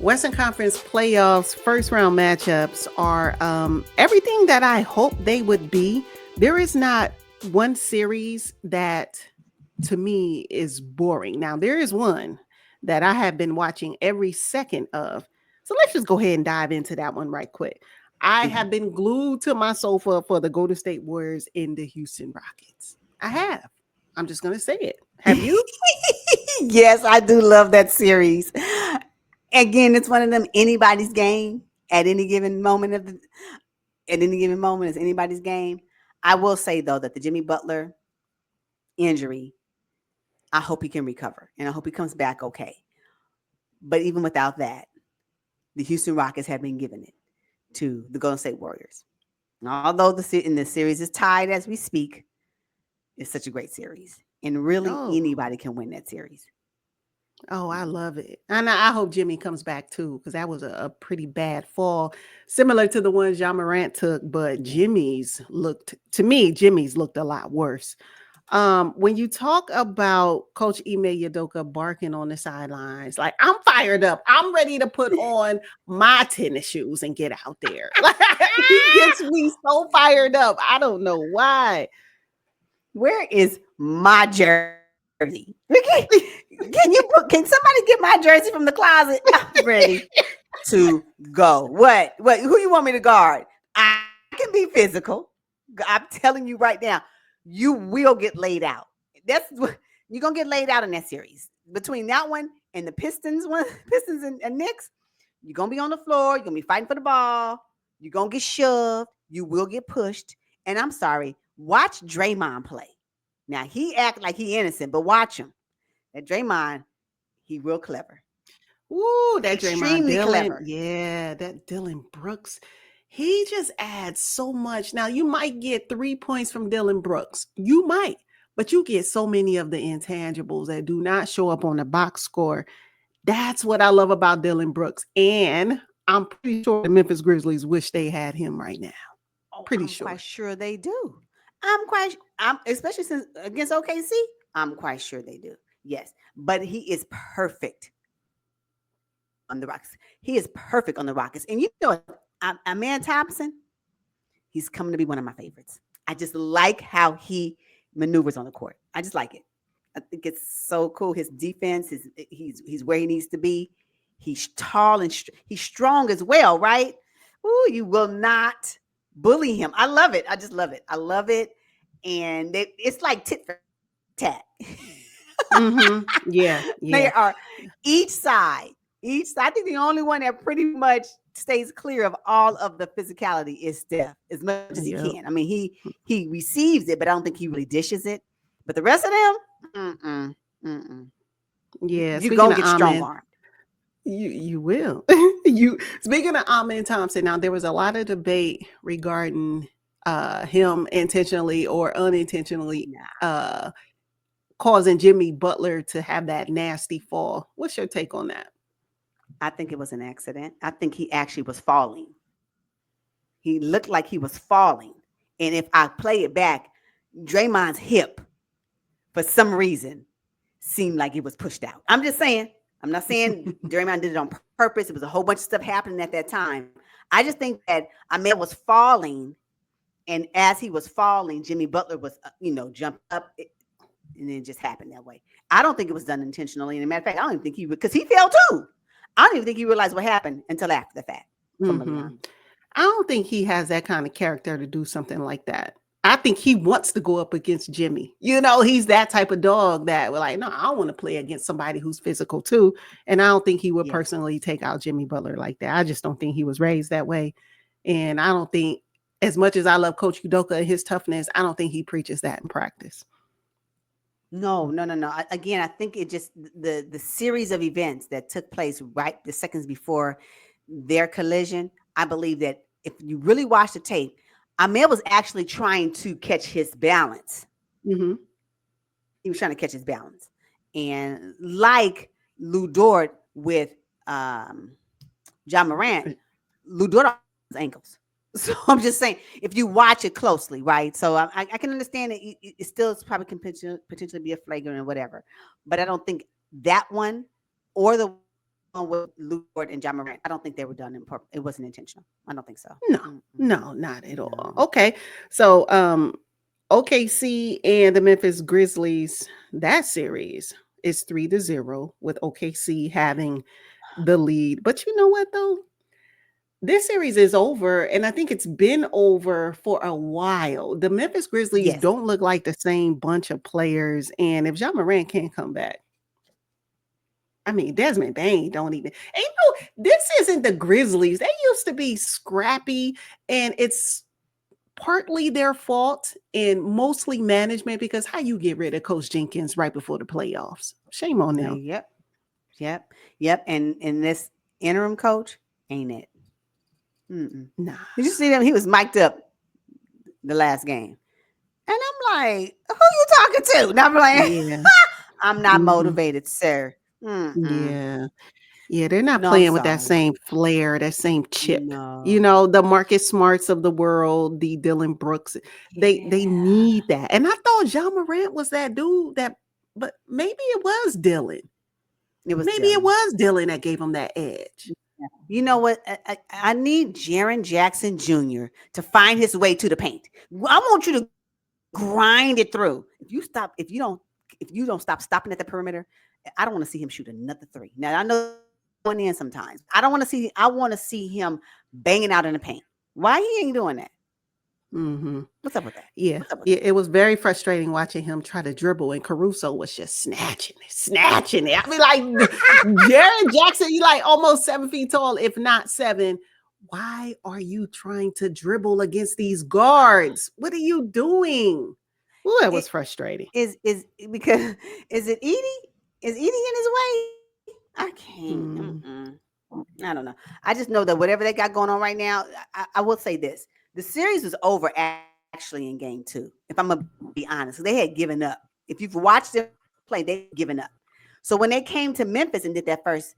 Western Conference playoffs, first round matchups are everything that I hope they would be. There is not one series that to me is boring. Now, there is one that I have been watching every second of. So let's just go ahead and dive into that one right quick. I Mhm. have been glued to my sofa for the Golden State Warriors in the Houston Rockets. I have. I'm just going to say it. Have you? Yes, I do love that series. Again, it's one of them anybody's game at any given moment at any given moment is anybody's game. I will say though that the Jimmy Butler injury, I hope he can recover and I hope he comes back okay. But even without that, the Houston Rockets have been giving it to the Golden State Warriors. And although the series is tied as we speak, it's such a great series, and really Oh, anybody can win that series. Oh, I love it. And I hope Jimmy comes back too, because that was a pretty bad fall, similar to the ones John Morant took, but Jimmy's looked a lot worse. When you talk about Coach Ime Udoka barking on the sidelines, like I'm fired up. I'm ready to put on my tennis shoes and get out there. Like he gets me so fired up. I don't know why. Where is my jersey? Can somebody get my jersey from the closet? I'm ready to go. What? Who you want me to guard? I can be physical. I'm telling you right now, you will get laid out. That's what you're gonna get laid out in that series. Between that one and the Pistons one, Pistons and Knicks, you're gonna be on the floor, you're gonna be fighting for the ball, you're gonna get shoved, you will get pushed. And I'm sorry, watch Draymond play. Now he act like he innocent, but watch him. That Draymond, he real clever. Ooh, that Draymond Extremely Dillon. clever. Yeah, that Dylan Brooks. He just adds so much. Now, you might get 3 points from Dylan Brooks. You might, but you get so many of the intangibles that do not show up on the box score. That's what I love about Dylan Brooks. And I'm pretty sure the Memphis Grizzlies wish they had him right now. Oh, Pretty I'm quite sure. sure they do. I'm especially since against OKC, I'm quite sure they do. Yes, but he is perfect on the Rockets. He is perfect on the Rockets. And you know, a man Thompson, he's coming to be one of my favorites. I just like how he maneuvers on the court. I just like it. I think it's so cool. His defense is he's where he needs to be. He's tall and he's strong as well, right? Ooh, you will not bully him. I love it. I just love it. I love it. And it's like tit for tat. Mm-hmm. Yeah, They yeah, are each side. Each side. I think the only one that pretty much stays clear of all of the physicality is Steph, as much as he yep. can. I mean, he receives it, but I don't think he really dishes it. But the rest of them, mm-mm. Yeah, You're speaking gonna of get strong Amen, armed. you will. You speaking of Amen Thompson, now there was a lot of debate regarding him intentionally or unintentionally Nah, causing Jimmy Butler to have that nasty fall. What's your take on that? I think it was an accident. I think he actually was falling. He looked like he was falling. And if I play it back, Draymond's hip, for some reason, seemed like it was pushed out. I'm just saying. I'm not saying Draymond did it on purpose. It was a whole bunch of stuff happening at that time. I just think that Ahmed was falling, and as he was falling, Jimmy Butler was, jumped up, and it just happened that way. I don't think it was done intentionally. And a matter of fact, I don't even think he would, because he fell too. I don't even think he realized what happened until after the fact. If I'm really Hmm. honest. I don't think he has that kind of character to do something like that. I think he wants to go up against Jimmy. He's that type of dog that we're like, no, I want to play against somebody who's physical too. And I don't think he would Yes. personally take out Jimmy Butler like that. I just don't think he was raised that way. And I don't think, as much as I love Coach Udoka and his toughness, I don't think he preaches that in practice. No. Again, I think it just the series of events that took place right the seconds before their collision. I believe that if you really watch the tape, Ahmed was actually trying to catch his balance. Hmm. He was trying to catch his balance, and like Lou Dort with John Morant, Lou Dort on his ankles. So I'm just saying, if you watch it closely, right? So I can understand it still probably can potentially be a flagrant or whatever, but I don't think that one or the with Lou Dort and John Morant. I don't think they were done in purpose. It wasn't intentional. I don't think so. No, Mm-mm. no, not at all. No. Okay. So OKC and the Memphis Grizzlies, that series is 3-0 with OKC having the lead. But you know what though? This series is over, and I think it's been over for a while. The Memphis Grizzlies Yes, don't look like the same bunch of players, and if John Morant can't come back, I mean, Desmond Bain don't even. And this isn't the Grizzlies. They used to be scrappy, and it's partly their fault and mostly management because how you get rid of Coach Jenkins right before the playoffs? Shame on them. yep, yep. And this interim coach ain't it. Mm-mm. Nah. Did you see them? He was mic'd up the last game, and I'm like, "Who you talking to?" And I'm like, Yeah. "I'm not Mhm. motivated, sir. Mm-mm. Yeah. Yeah, they're not No, I'm playing with that sorry. same flair, that same chip. No. The Marcus Smarts of the world, the Dylan Brooks, they Yeah, need that. And I thought John Morant was that dude that, but maybe it was Dylan. it was Maybe it Dylan. was Dylan that gave him that edge. Yeah. You know what? I need Jaron Jackson Jr. to find his way to the paint. I want you to grind it through. If you don't stop stopping at the perimeter, I don't want to see him shoot another three. Now I know going in sometimes. I want to see him banging out in the paint. Why he ain't doing that? Hmm. What's up with that? Yeah, What's up with yeah, that? it was very frustrating watching him try to dribble, and Caruso was just snatching it. I mean, like Jared Jackson, you like almost 7 feet tall, if not seven. Why are you trying to dribble against these guards? What are you doing? Ooh, that It was frustrating. is because is it Edie? Is Edie in his way? I can't. Mm, I don't know. I just know that whatever they got going on right now, I will say this: the series was over actually in game two. If I'm gonna be honest, they had given up. If you've watched them play, they had given up. So when they came to Memphis and did their first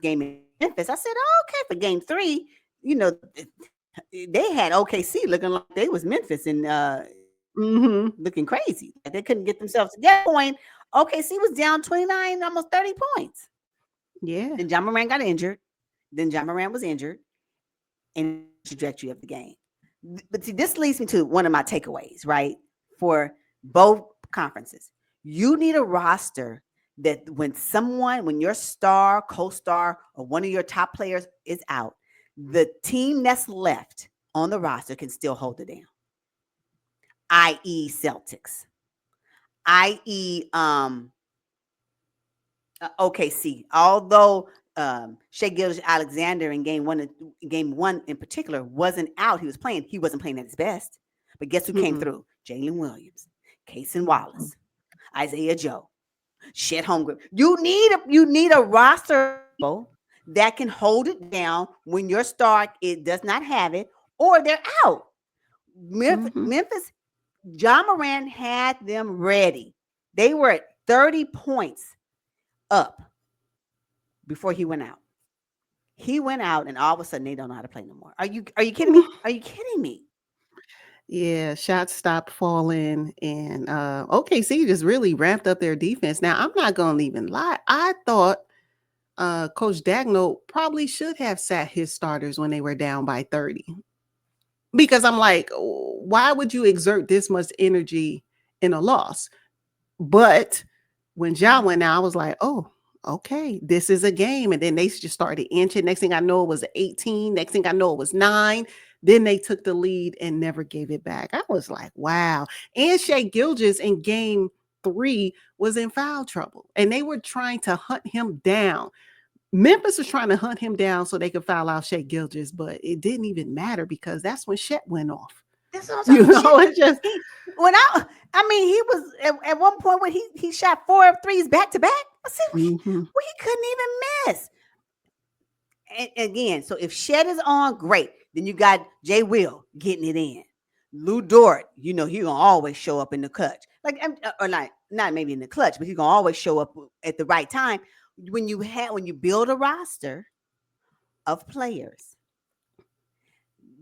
game in Memphis, I said, oh, okay, for game three, they had OKC looking like they was Memphis and looking mhm. crazy. Like they couldn't get themselves together. Point OKC was down 29, almost 30 points. Then Yeah. John Moran got injured. Then John Moran was injured and it changed the trajectory of the game. But see, this leads me to one of my takeaways, right? For both conferences. You need a roster that when your star, co-star, or one of your top players is out, the team that's left on the roster can still hold it down, i.e. Celtics, i.e. OKC. Although Shea Gilgeous Alexander in game one in particular wasn't out, he was playing. He wasn't playing at his best. But guess who came Mm-mm. through? Jalen Williams, Cason Wallace, Isaiah Joe, Shed Holmgren. You need a roster of people that can hold it down when your star it does not have it or they're out. Mhm. Memphis, John Moran had them ready. They were at 30 points up before he went out. He went out, and all of a sudden they don't know how to play no more. Are you kidding me? Are you kidding me? Yeah, shots stopped falling, and OKC just really ramped up their defense. Now, I'm not gonna even lie. I thought Coach Dagno probably should have sat his starters when they were down by 30. Because I'm like, why would you exert this much energy in a loss? But when Ja went out, I was like, oh, okay, this is a game. And then they just started inching. Next thing I know, it was 18. Next thing I know, it was 9. Then they took the lead and never gave it back. I was like, wow. And Shea Gilgis in game 3 was in foul trouble. And they were trying to hunt him down. Memphis was trying to hunt him down so they could foul out Shea Gilgis, but it didn't even matter because that's when Shet went off. That's what I'm You talking. Shit, know, it just he when I mean he was at one point when he shot 4 of 3s back to back. I said mhm, he couldn't even miss. And again, so if Shed is on, great. Then you got Jay Will getting it in. Lou Dort, he gonna always show up in the clutch, like or not maybe in the clutch, but he's gonna always show up at the right time. When you build a roster of players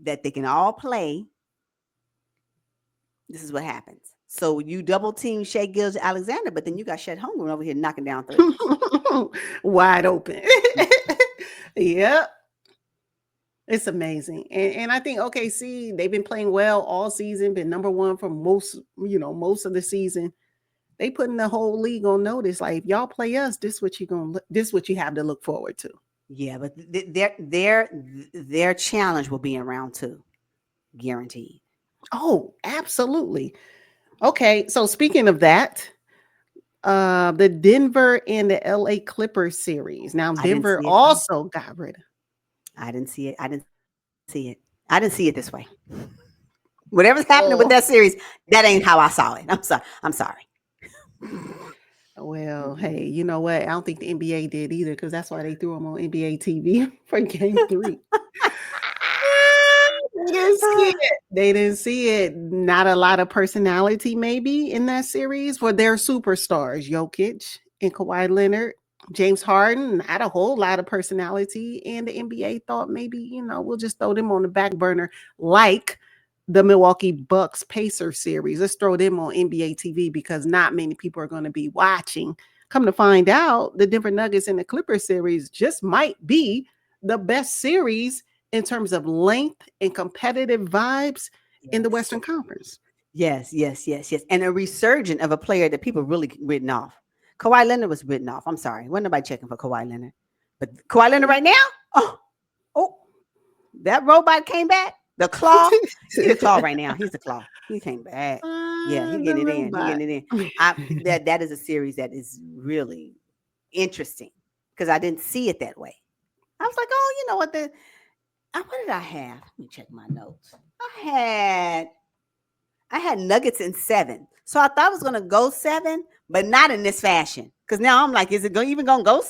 that they can all play, this is what happens. So you double team Shea Gilgeous Alexander, but then you got Chet Holmgren over here knocking down threes. Wide open. Yep. It's amazing. And I think OKC, they've been playing well all season, been number one for most of the season. They putting the whole league on notice. Like, if y'all play us, this what you have to look forward to. Yeah, but their challenge will be in round two, guaranteed. Oh, absolutely. Okay, so speaking of that, the Denver and the LA Clippers series. Now, I didn't Denver see it. also got rid of. I didn't see it. I didn't see it. I didn't see it this way. Whatever's happening with that Oh, series, that ain't how I saw it. I'm sorry. well, Mm-mm. hey, you know what? I don't think the NBA did either, because that's why they threw them on NBA TV for game three. They didn't see it. They didn't see it. Not a lot of personality, maybe, in that series for their superstars, Jokic and Kawhi Leonard. James Harden, not a whole lot of personality. And the NBA thought maybe, we'll just throw them on the back burner like the Milwaukee Bucks Pacer series. Let's throw them on NBA TV because not many people are going to be watching. Come to find out, the Denver Nuggets and the Clippers series just might be the best series in terms of length and competitive vibes in the Yes. Western Conference. Yes. And a resurgent of a player that people really written off. Kawhi Leonard was written off. I'm sorry. Wasn't nobody checking for Kawhi Leonard. But Kawhi Leonard right now, oh, oh, that robot came back. The claw. He the claw right now. He's the claw. He came back. Yeah, he The getting it in. He robot. getting it in. That is a series that is really interesting because I didn't see it that way. I was like, oh, you know what? What did I have? Let me check my notes. I had Nuggets in 7. So I thought I was gonna go 7, but not in this fashion. Because now I'm like, is it even gonna go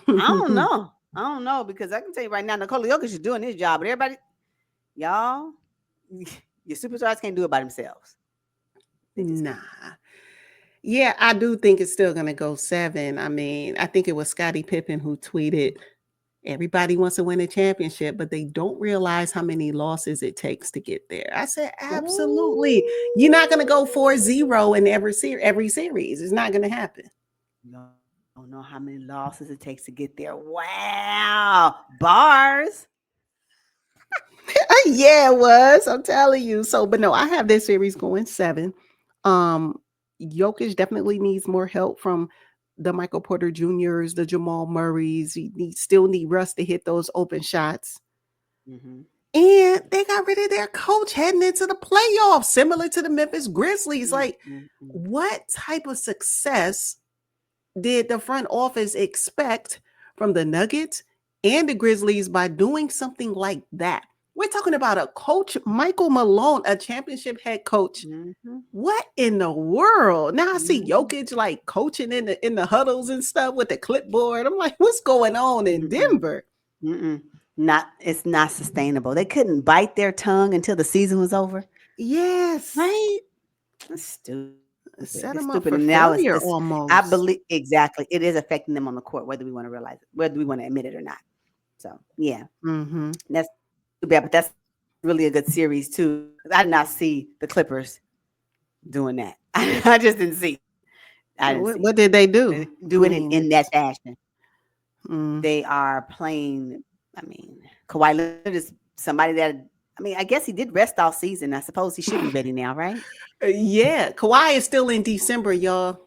7? I don't know. I don't know because I can tell you right now, Nikola Jokic is doing his job, but everybody, y'all, your superstars can't do it by themselves. They just Nah. can't. Yeah, I do think it's still going to go 7. I mean, I think it was Scottie Pippen who tweeted, everybody wants to win a championship, but they don't realize how many losses it takes to get there. I said, absolutely. You're not going to go 4-0 in every series. It's not going to happen. You don't know how many losses it takes to get there. Wow, bars. Yeah, it was. I'm telling you. So, but no, I have this series going 7. Um, Jokic definitely needs more help from the Michael Porter Juniors, the Jamal Murrays. Still need Russ to hit those open shots. Mm-hmm. And they got rid of their coach heading into the playoffs, similar to the Memphis Grizzlies. Like, Mm-hmm. what type of success did the front office expect from the Nuggets and the Grizzlies by doing something like that? We're talking about a coach, Michael Malone, a championship head coach. Mm-hmm. What in the world? Now I see Mm-hmm. Jokic like coaching in the huddles and stuff with the clipboard. I'm like, what's going on in Mm-mm. Denver? Mm-mm. It's not sustainable. They couldn't bite their tongue until the season was over. Yes. Right? That's stupid. It's Set stupid. them And up for now it's failure I almost. believe exactly. It is affecting them on the court, whether we want to realize it, whether we want to admit it or not. So yeah, Mm-hmm. that's too bad. But that's really a good series too. I did not see the Clippers doing that. I just didn't see it. I didn't see What did they do? it. I Do it mean, in that fashion. mm, They are playing. I mean, Kawhi Leonard is somebody that. I mean, I guess he did rest all season. I suppose he should be ready now, right? yeah, Kawhi is still in December, y'all.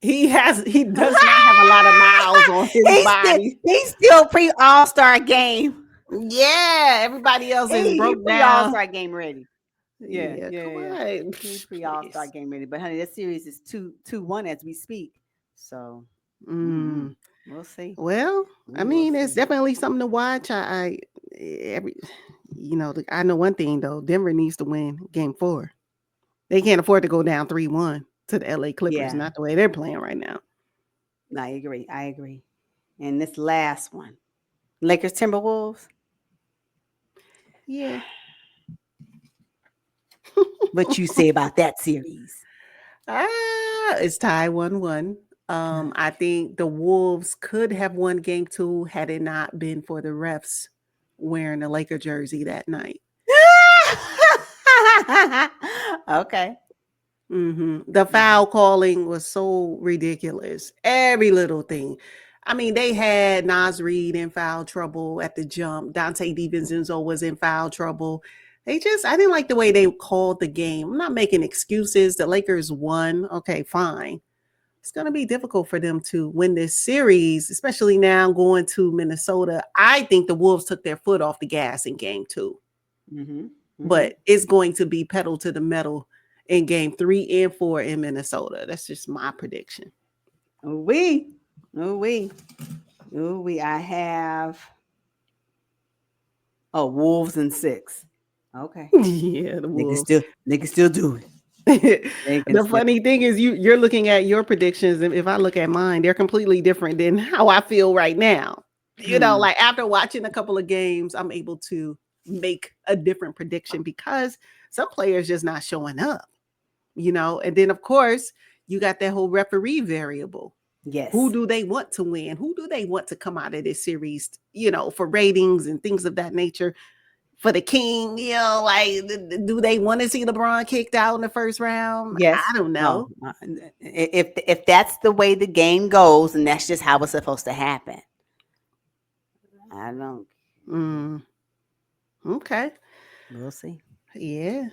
He does not have a lot of miles on his body. He's still pre All-Star game. Yeah, everybody else is He broke pre down. All-Star game ready. Yeah, Yeah, yeah, yeah. Kawhi. He pre All-Star Please. game ready. But honey, this series is 2-1 as we speak. So Mm. we'll see. Well, I We will mean, it's see. definitely something to watch. Every, I know one thing though. Denver needs to win Game 4. They can't afford to go down 3-1 to the LA Clippers. Yeah, Not the way they're playing right now. I agree. I agree. And this last one, Lakers Timberwolves. Yeah. What you say about that series? It's tied 1-1. I think the Wolves could have won game 2 had it not been for the refs wearing the Laker jersey that night. Okay. The Mhm. foul calling was so ridiculous. Every little thing. I mean, they had Nas Reed in foul trouble at the jump. Dante DiVincenzo was in foul trouble. I didn't like the way they called the game. I'm not making excuses. The Lakers won. Okay, fine. It's going to be difficult for them to win this series, especially now going to Minnesota. I think the Wolves took their foot off the gas in game 2, Mhm. Mhm. but it's going to be pedal to the metal in game 3 and 4 in Minnesota. That's just my prediction. Ooh wee. Ooh wee. Ooh wee. I have Wolves in 6. Okay. Yeah, the They can Wolves. still they can still do it. They can The still. funny thing is you're looking at your predictions, and if I look at mine, they're completely different than how I feel right now. Hmm. Like after watching a couple of games, I'm able to make a different prediction because some players just not showing up. And then of course, you got that whole referee variable. Who Yes. do they want to win? Who do they want to come out of this series, for ratings and things of that nature? For the king, like, do they want to see LeBron kicked out in the first round? Yes. I don't No. know. If that's the way the game goes, and that's just how it's supposed to happen, I don't. Mm, okay. We'll see. Yeah.